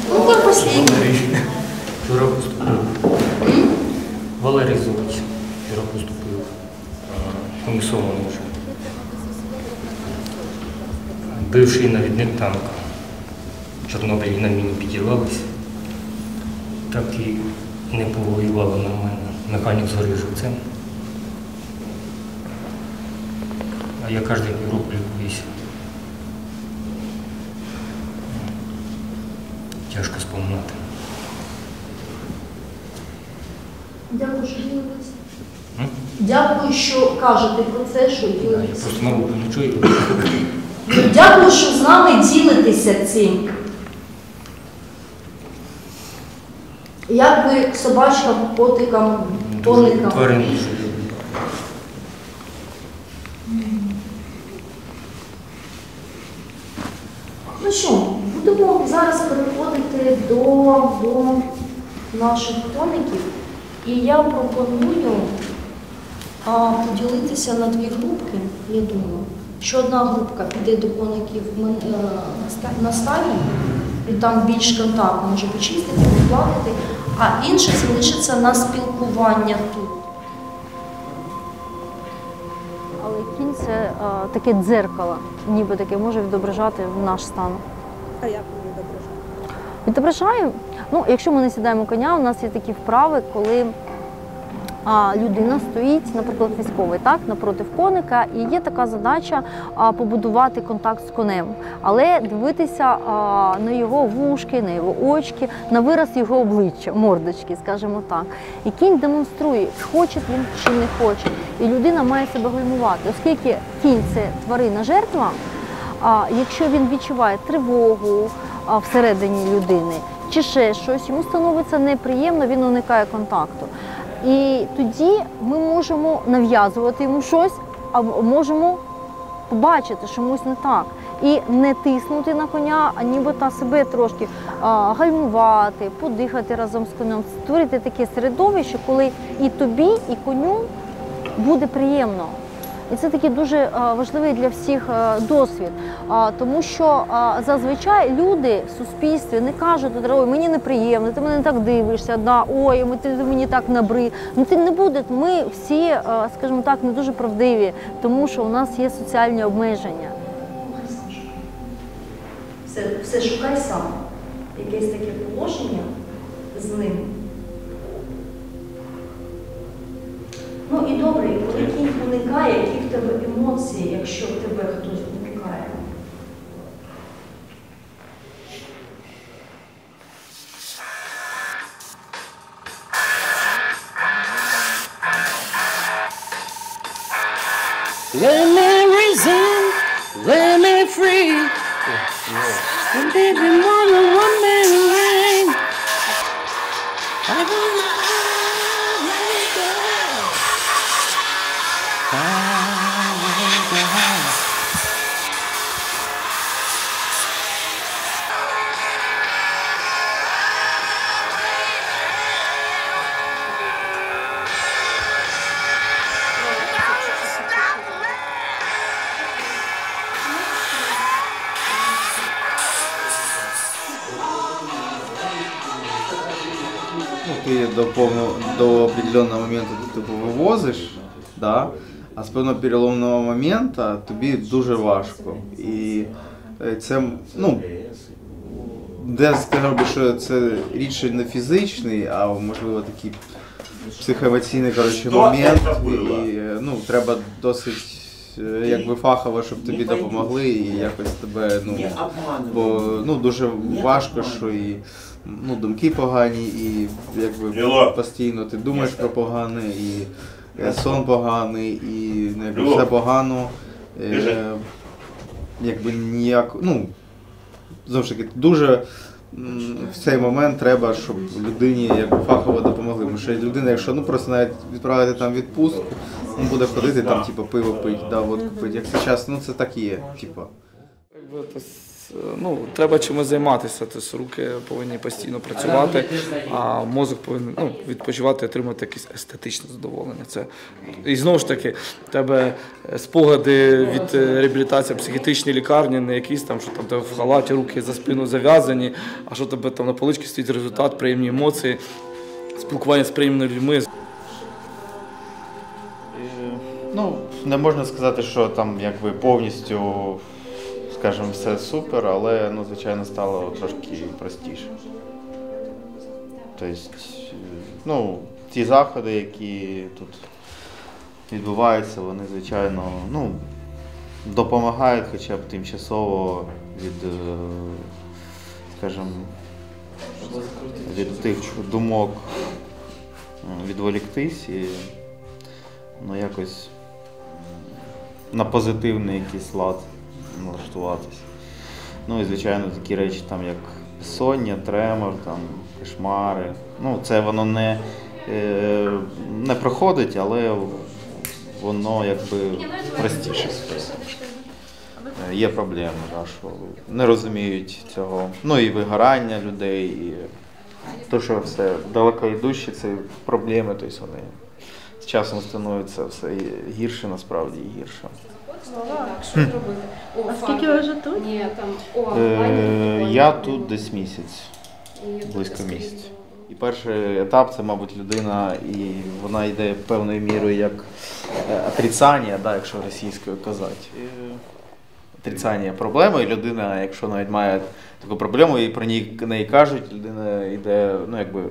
Ну, как последний. Вчора поступив. Валерій Золоч. Вчора поступив. Комісований вже. Бивший навідник танка. В Чорнобилі на міні підірвалися. Так і не повоювали нормально. Механік згорів живцем. А я кожен півроку лікуюся. Тяжко споминати. Дякую, що ділитесь. Дякую, що кажете про це, що Я ділитесь. просто мову не чую. Дякую, що з нами ділитеся цим. Як ви собачкам, котикам, коникам? Тварин дуже люблю. Ну що, будемо зараз переходити до наших коників. І я пропоную поділитися на дві групки, я думаю. Що одна групка піде до коників на стайні, і там більш контактно може почистити, погладити, а інша залишиться на спілкування тут. Але кінь – це таке дзеркало, ніби таке може відображати наш стан. А як він відображає? Відображає, ну, якщо ми не сідаємо коня, у нас є такі вправи, коли людина стоїть, наприклад, військовий, так, напроти коника, і є така задача побудувати контакт з конем, але дивитися на його вушки, на його очки, на вираз його обличчя, мордочки, скажімо так. І кінь демонструє, хоче він чи не хоче. І людина має себе гальмувати, оскільки кінь – це тварина жертва, якщо він відчуває тривогу всередині людини, чи ще щось, йому становиться неприємно, він уникає контакту. І тоді ми можемо нав'язувати йому щось, а можемо побачити, що комусь не так. І не тиснути на коня, а нібито себе трошки гальмувати, подихати разом з конем, створити таке середовище, коли і тобі, і коню буде приємно. І це такий дуже важливий для всіх досвід, тому що зазвичай люди в суспільстві не кажуть, ой, мені неприємно, ти мене не так дивишся, да, ой, ти мені так набрид. Ну, це не буде, ми всі, скажімо так, не дуже правдиві, тому що у нас є соціальні обмеження. Все шукай сам. Якесь таке положення з ним. Ну і добре, коли кінь уникає, які в тебе емоції, якщо в тебе хтось уникає? Let me reason, let me free. And baby, wanna one man rain. I wanna let it go. Ты до определенного момента ти вивозиш, да? А з певного переломного моменту тобі дуже важко. І це, ну, де сказав би, що це рідше не фізичний, а можливо такий психоемоційний, коротше, момент. І, ну, треба досить якби фахово, щоб тобі допомогли і якось тебе, ну, бо ну, дуже важко, що і ну, думки погані, і якби постійно ти думаєш про погане, і сон поганий, і якби все погано, якби ніяк, ну, знову ж таки, дуже в цей момент треба, щоб людині якби фахово допомогли. Тому що людина, якщо ну просто навіть відправити там відпустку, він буде ходити там, типу, пиво пить, да, водку пить. Як зараз, ну це так і є, типу. ну, треба чимось займатися, тобто руки повинні постійно працювати, а мозок повинен відпочивати, отримати якесь естетичне задоволення. Це, і знову ж таки, в тебе спогади від реабілітації в психіатричній лікарні, не якісь там, що там в халаті руки за спину зав'язані, а що тебе там на поличці стоїть результат, приємні емоції, спілкування з приємними людьми. Ну, не можна сказати, що там якби повністю, скажімо, все супер, але, ну, звичайно, стало трошки простіше. Тобто, ну, ті заходи, які тут відбуваються, вони, звичайно, ну, допомагають хоча б тимчасово від, скажімо, від тих думок відволіктись і, ну, якось на позитивний якийсь лад налаштуватися. Ну і, звичайно, такі речі, там, як безсоння, тремор, там, кошмари. Ну, це воно не проходить, але воно якби простіше. Є проблеми, да, що не розуміють цього. Ну і вигорання людей, і те, що все далеко йдущі, це проблеми, тобто вони з часом становиться все гірше, насправді, і гірше. Що робити? А скільки ви вже тут? Ні, там Я тут десь місяць, близько місяця. І перший етап це, мабуть, людина, і вона йде певною мірою як отрицання, да, якщо російською казати. Отрицання проблеми, і людина, якщо навіть має таку проблему, і про неї кажуть, людина йде, ну, якби,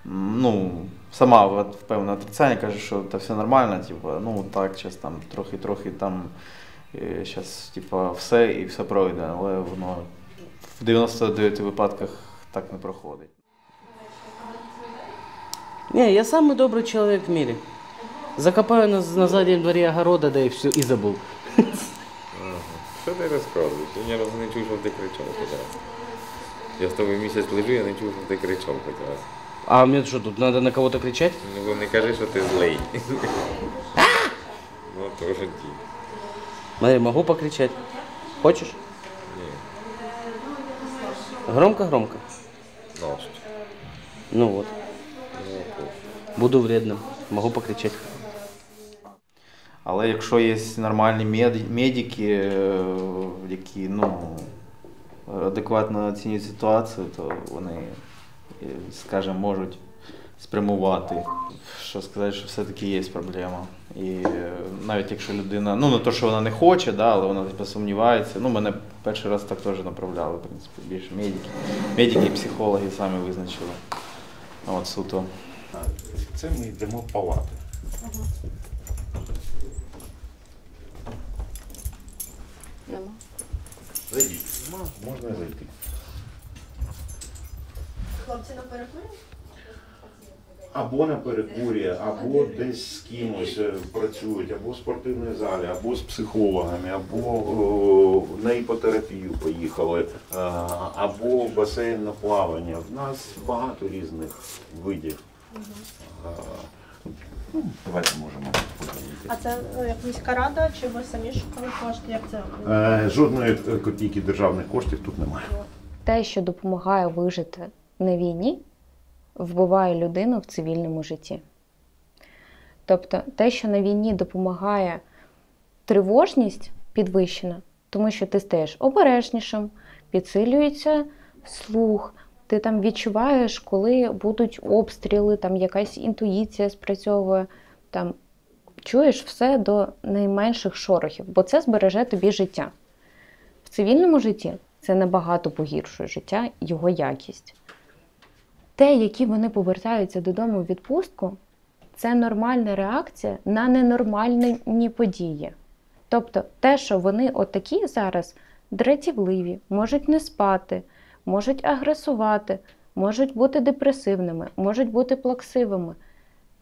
ну, сама в певне отрицання, каже, що та все нормально, типу, ну так, зараз там трохи там, зараз типу, все і все пройде, але воно в 99 випадках так не проходить. Не, я самый добрый человек в мире. Закопаю на заднем дворе огорода, да и все, и забыл. Що ти розказуєш? Я ні разу не чув, що ти кричав хоч раз. Я з тобою місяць лежу, я не чув, що ти кричав хоч раз. А мне что, тут надо на кого-то кричать? Ну не кажи, що ти злий. Ну то ж ті. Смотри, могу покричать. Хочешь? Ні. Громко-громко. Нащо? Ну вот. Ну, Буду вредным. Могу покричать. Але якщо є нормальні медики, які, ну, адекватно оцінюють ситуацію, то вони, скажімо, можуть спрямувати. Що сказати, що все-таки є проблема. І навіть якщо людина, ну не то, що вона не хоче, да, але вона типу, сумнівається. Ну, мене перший раз так теж направляли, в принципі, більше медики. Медики і психологи самі визначили. От суто. Це ми йдемо в палати. Нема. Зайдіть. Можна зайти. Хлопці на перекурі? Або на перекурі, або десь з кимось працюють, або в спортивній залі, або з психологами, або на іпотерапію поїхали, або в басейн на плавання. В нас багато різних видів. Ну, давайте можемо подивитися. А це як міська рада, чи ви самі шукали кошти? Як це? Жодної копійки державних коштів тут немає. Те, що допомагає вижити на війні, вбиває людину в цивільному житті. Тобто те, що на війні допомагає тривожність підвищена, тому що ти стаєш обережнішим, підсилюється слух, ти там відчуваєш, коли будуть обстріли, там якась інтуїція спрацьовує, там чуєш все до найменших шорохів, бо це збереже тобі життя. В цивільному житті це набагато погіршує життя, його якість. Те, які вони повертаються додому в відпустку, це нормальна реакція на ненормальні події. Тобто те, що вони отакі зараз дратівливі, можуть не спати, можуть агресувати, можуть бути депресивними, можуть бути плаксивими.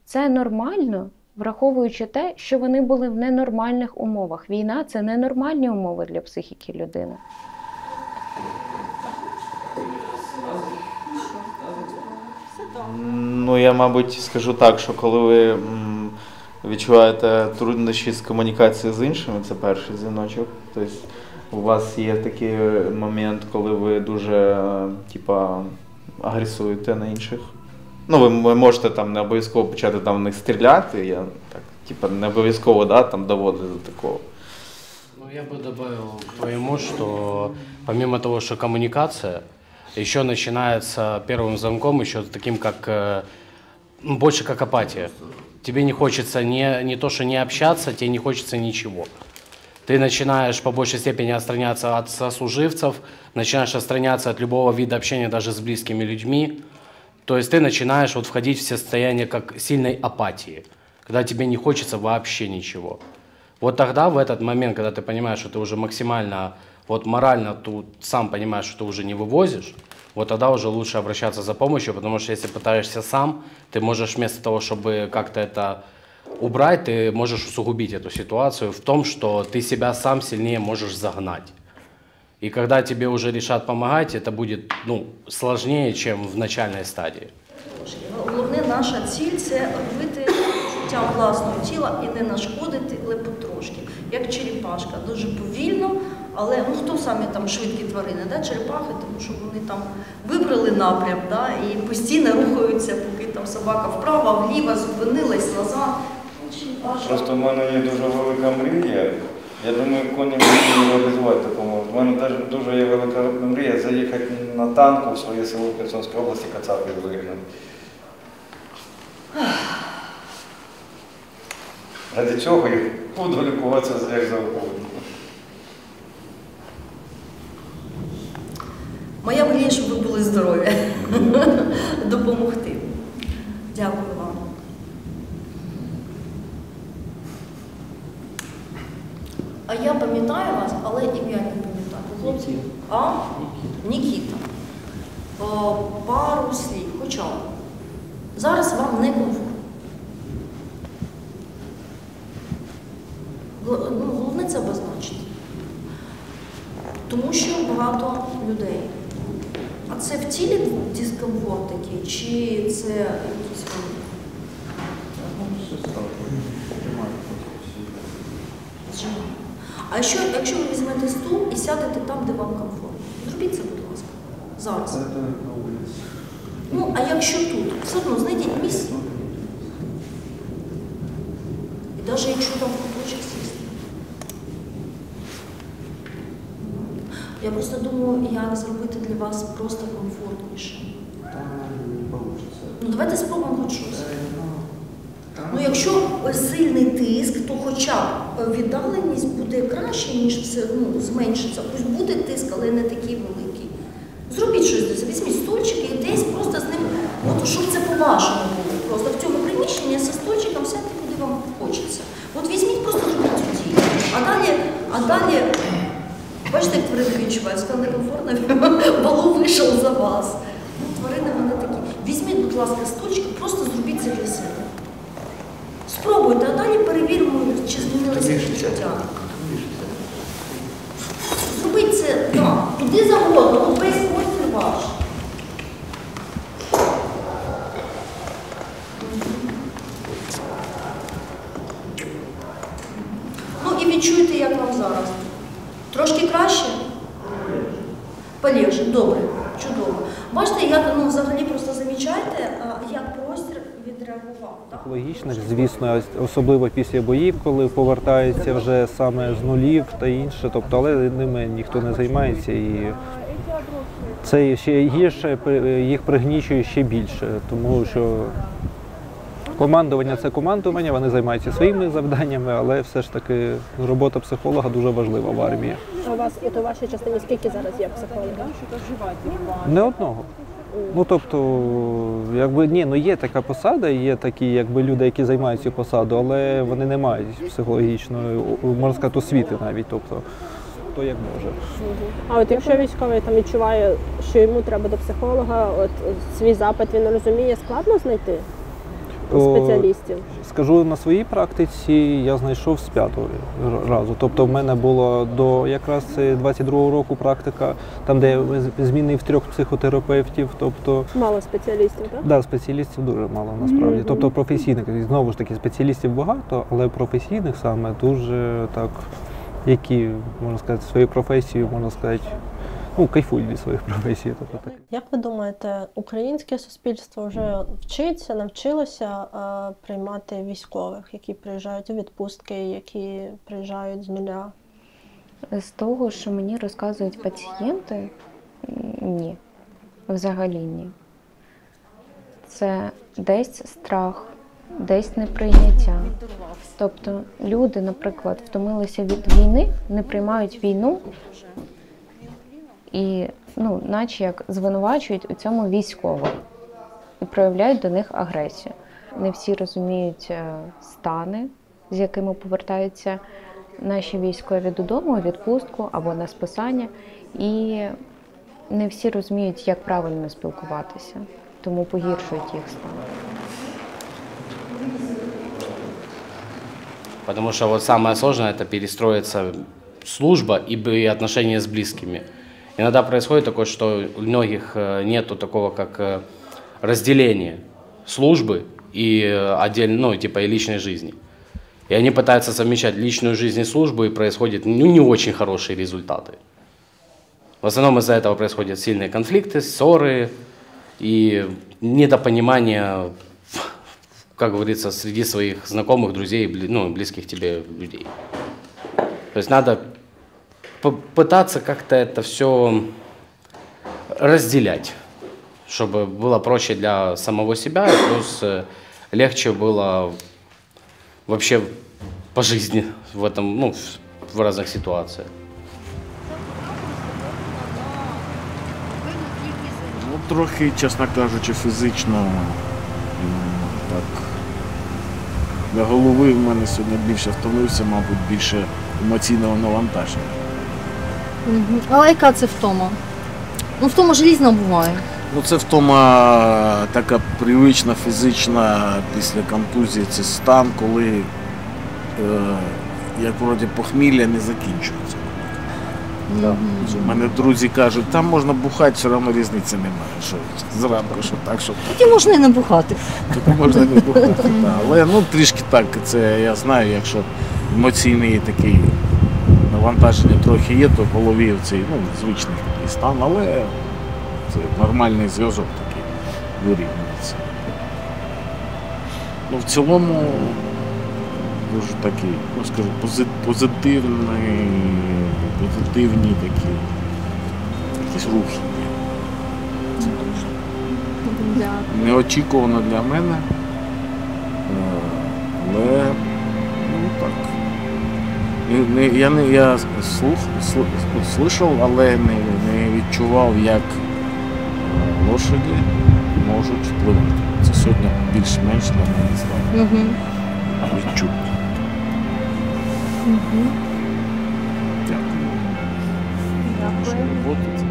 Це нормально, враховуючи те, що вони були в ненормальних умовах. Війна – це ненормальні умови для психіки людини. Ну, я, мабуть, скажу так, що коли ви відчуваєте труднощі з комунікацією з іншими, це перший дзвіночок. Тобто у вас є такий момент, коли ви дуже, типа, агресуєте на інших? Ну, ви можете там не обов'язково почати там в них стріляти, я так, типа, не обов'язково, да, там доводити до такого. Ну, я бы добавил к твоему, что помимо того, что коммуникация, еще начинается первым звонком еще таким, как больше как апатия. Тебе не хочется не то, что не общаться, тебе не хочется ничего. Ты начинаешь по большей степени отстраняться от сослуживцев, начинаешь отстраняться от любого вида общения даже с близкими людьми. То есть ты начинаешь вот входить в состояние как сильной апатии, когда тебе не хочется вообще ничего. Вот тогда, в этот момент, когда ты понимаешь, что ты уже максимально, вот морально ты сам понимаешь, что ты уже не вывозишь, вот тогда уже лучше обращаться за помощью, потому что если пытаешься сам, ты можешь вместо того, чтобы как-то это убрать, ты можешь усугубить эту ситуацию в том, что ты себя сам сильнее можешь загнать. И когда тебе уже решат помогать, это будет сложнее, чем в начальной стадии. Головне, наша ціль – це робити життя власного тіла і не нашкодити, але потрошки. Як черепашка, дуже повільно, але хто самі там швидкі тварини, да? Черепахи, тому що вони там вибрали напрям, да? І постійно рухаються, поки там собака вправо, вліво, зупинилась, назад. Просто в мене є дуже велика мрія. Я думаю, коні можуть реалізувати такому. У мене теж дуже є велика мрія заїхати на танку в своє село в Херсонській області, кацапів вигнати. Ради чого я буду лікуватися як завгодно. Моя мрія, щоб ви були здорові. Допомогти. Дякую вам. А я пам'ятаю вас, але ім'я не пам'ятаю. Хлопці? А? Нікіта. Пару слів. Хоча зараз вам не комфортно. Головне це обозначити. Тому що багато людей. А це в тілі дискомфорт такий, чи це якісь зжимання? А якщо ви візьмете стул і сядете там, де вам комфортно, зробіть це, будь ласка, зараз. Ну, а якщо тут, все одно знайдіть місце. І навіть якщо там куточок сісти. Я просто думаю, як зробити для вас просто комфортніше. Ну, давайте спробуємо хоч щось. Ну, якщо сильний тиск, то хоча б віддаленість буде краще, ніж все, зменшиться. Ось буде тиск, але не такий великий. Зробіть щось для себе, візьміть стульчики і десь просто з ним, щоб це по-вашому було. Просто в цьому приміщенні зі стульчиком сядьте, куди вам хочеться. От візьміть, просто зробіть цю дію. А далі, бачите, як тварини відчувають, стане некомфортно, балу вийшов за вас. Ну, тварини вони такі. Візьміть, будь ласка, стульчик, просто зробіть це для себе. Спробуйте, а далі перевіримо, чи змінилися відчуття. Зробіть це, так, куди завгодно, весь простір ваш. Ну і відчуйте, як вам зараз. Трошки краще? Полегше, добре, чудово. Бачите, як, взагалі просто замічайте, як простір відреагував. Логічно, звісно, особливо після боїв, коли повертаються вже саме з нулів та інше, тобто, але ними ніхто не займається і це ще гірше, їх пригнічує ще більше, тому що командування – це командування, вони займаються своїми завданнями, але все ж таки робота психолога дуже важлива в армії. А у вас у вашій частині скільки зараз є психолога? Не одного. Ну, тобто, є така посада, є такі люди, які займають цю посаду, але вони не мають психологічної, можна сказати, освіти навіть, тобто, хто як може. А от якщо військовий там відчуває, що йому треба до психолога, от свій запит він розуміє, складно знайти спеціалістів? Скажу, на своїй практиці я знайшов з 5-го разу. Тобто в мене було до якраз 22-го року практика, там де я змінив 3 психотерапевтів. Тобто... Мало спеціалістів, так? Так, спеціалістів дуже мало насправді. Тобто професійних, знову ж таки, спеціалістів багато, але професійних саме дуже так які, можна сказати, своєю професією, можна сказати, ну, кайфують від своїх професій. Тобто так. Як ви думаєте, українське суспільство вже навчилося приймати військових, які приїжджають у відпустки, які приїжджають з нуля? З того, що мені розказують пацієнти, ні. Взагалі ні. Це десь страх, десь неприйняття. Тобто люди, наприклад, втомилися від війни, не приймають війну і, ну, наче як звинувачують у цьому військових і проявляють до них агресію. Не всі розуміють стани, з якими повертаються наші військові додому, у відпустку або на списання. І не всі розуміють, як правильно спілкуватися, тому погіршують їх стан. Потому что вот самое сложное – это перестроиться служба и отношения с близкими. Иногда происходит такое, что у многих нету такого, как разделения службы и отдельно, ну, типа и личной жизни. И они пытаются совмещать личную жизнь и службу, и происходят, ну, не очень хорошие результаты. В основном из-за этого происходят сильные конфликты, ссоры и недопонимание, как говорится, среди своих знакомых, друзей, ну, близких тебе людей. То есть надо попытаться как-то это все разделять, чтобы было проще для самого себя, и плюс легче было вообще по жизни в этом, ну, в разных ситуациях. Ну, трохи, чесно кажучи, фізично так. Для голови в мене сьогодні більше втомився, мабуть, більше емоційного навантаження. Але яка це втома? Ну, втома ж різна буває. Ну, це втома така привична, фізична після контузії. Це стан, коли, як вроді, похмілля не закінчується. У мене друзі кажуть, там можна бухати, все одно різниці немає. Що зранку, що так, що так. Тоді можна і не бухати. Тоді можна і не бухати, так. Але ну, трішки так, це я знаю, якщо емоційний такий навантаження трохи є, то в голові цей, ну, звичний такий стан, але це нормальний зв'язок такий вирівнюється. Ну, в цілому дуже такий, ну, скажу, позитивні такі якісь рухи. Неочікувано для мене, але ну так. Я слухав, але не відчував, як лошаді можуть впливати. Це сьогодні більш-менш для мене стало відчутно. Дякую. Дякую.